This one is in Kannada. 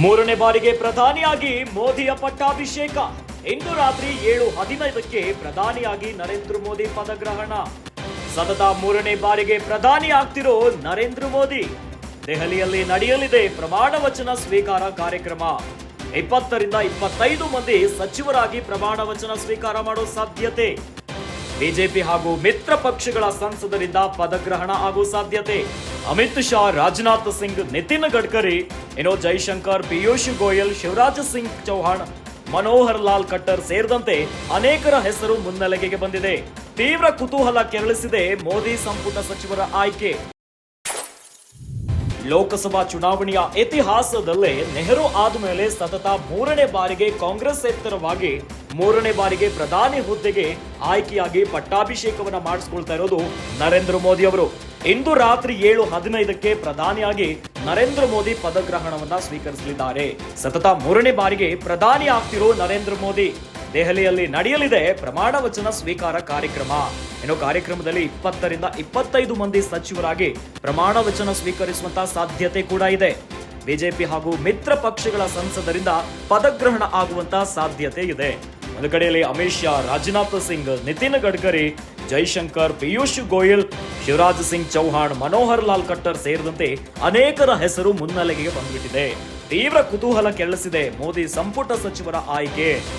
ಮೂರನೇ ಬಾರಿಗೆ ಪ್ರಧಾನಿಯಾಗಿ ಮೋದಿಯ ಪಟ್ಟಾಭಿಷೇಕ. ಇಂದು ರಾತ್ರಿ 7:15ಕ್ಕೆ ಪ್ರಧಾನಿಯಾಗಿ ನರೇಂದ್ರ ಮೋದಿ ಪದಗ್ರಹಣ. ಸತತ ಮೂರನೇ ಬಾರಿಗೆ ಪ್ರಧಾನಿ ಆಗ್ತಿರೋ ನರೇಂದ್ರ ಮೋದಿ. ದೆಹಲಿಯಲ್ಲಿ ನಡೆಯಲಿದೆ ಪ್ರಮಾಣ ವಚನ ಸ್ವೀಕಾರ ಕಾರ್ಯಕ್ರಮ. 20ರಿಂದ 25 ಮಂದಿ ಸಚಿವರಾಗಿ ಪ್ರಮಾಣ ವಚನ ಸ್ವೀಕಾರ ಮಾಡೋ ಸಾಧ್ಯತೆ. ಬಿಜೆಪಿ ಹಾಗೂ ಮಿತ್ರ ಪಕ್ಷಗಳ ಸಂಸದರಿಂದ ಪದಗ್ರಹಣ ಆಗೋ ಸಾಧ್ಯತೆ. ಅಮಿತ್ ಶಾ, ರಾಜನಾಥ್ ಸಿಂಗ್, ನಿತಿನ್ ಗಡ್ಕರಿ, ಜೈಶಂಕರ್, ಪಿಯೂಷ್ ಗೋಯಲ್, ಶಿವರಾಜ್ ಸಿಂಗ್ ಚೌಹಾಣ್, ಮನೋಹರ್ ಲಾಲ್ ಖಟ್ಟರ್ ಸೇರಿದಂತೆ ಅನೇಕರ ಹೆಸರು ಮುನ್ನೆಲೆಗೆ ಬಂದಿದೆ. ತೀವ್ರ ಕುತೂಹಲ ಕೆರಳಿಸಿದೆ ಮೋದಿ ಸಂಪುಟ ಸಚಿವರ ಆಯ್ಕೆ. ಲೋಕಸಭಾ ಚುನಾವಣೆಯ ಇತಿಹಾಸದಲ್ಲೇ ನೆಹರು ಆದ್ಮೇಲೆ ಸತತ ಮೂರನೇ ಬಾರಿಗೆ ಕಾಂಗ್ರೆಸ್ ಎತ್ತರವಾಗಿ ಮೂರನೇ ಬಾರಿಗೆ ಪ್ರಧಾನಿ ಹುದ್ದೆಗೆ ಆಯ್ಕೆಯಾಗಿ ಪಟ್ಟಾಭಿಷೇಕವನ್ನ ಮಾಡಿಸಿಕೊಳ್ತಾ ಇರೋದು ನರೇಂದ್ರ ಮೋದಿ ಅವರು. ಇಂದು ರಾತ್ರಿ 7:15ಕ್ಕೆ ಪ್ರಧಾನಿಯಾಗಿ ನರೇಂದ್ರ ಮೋದಿ ಪದಗ್ರಹಣವನ್ನ ಸ್ವೀಕರಿಸಲಿದ್ದಾರೆ. ಸತತ ಮೂರನೇ ಬಾರಿಗೆ ಪ್ರಧಾನಿ ಆಗ್ತಿರೋ ನರೇಂದ್ರ ಮೋದಿ. ದೆಹಲಿಯಲ್ಲಿ ನಡೆಯಲಿದೆ ಪ್ರಮಾಣ ವಚನ ಸ್ವೀಕಾರ ಕಾರ್ಯಕ್ರಮ. ಕಾರ್ಯಕ್ರಮದಲ್ಲಿ 20ರಿಂದ 25 ಮಂದಿ ಸಚಿವರಾಗಿ ಪ್ರಮಾಣ ವಚನ ಸ್ವೀಕರಿಸುವಂತಹ ಸಾಧ್ಯತೆ ಕೂಡ ಇದೆ. ಬಿಜೆಪಿ ಹಾಗೂ ಮಿತ್ರ ಪಕ್ಷಗಳ ಸಂಸದರಿಂದ ಪದಗ್ರಹಣ ಆಗುವಂತಹ ಸಾಧ್ಯತೆ ಇದೆ. ಒಂದು ಕಡೆಯಲ್ಲಿ ಅಮಿತ್ ಶಾ, ರಾಜನಾಥ್ ಸಿಂಗ್, ನಿತಿನ್ ಗಡ್ಕರಿ, ಜೈಶಂಕರ್, ಪಿಯೂಷ್ ಗೋಯಲ್, ಶಿವರಾಜ್ ಸಿಂಗ್ ಚೌಹಾಣ್, ಮನೋಹರ್ ಲಾಲ್ ಖಟ್ಟರ್ ಸೇರಿದಂತೆ ಅನೇಕರ ಹೆಸರು ಮುನ್ನೆಲೆಗೆ ಬಂದ್ಬಿಟ್ಟಿದೆ. ತೀವ್ರ ಕುತೂಹಲ ಕೆರಳಿಸಿದೆ ಮೋದಿ ಸಂಪುಟ ಸಚಿವರ ಆಯ್ಕೆ.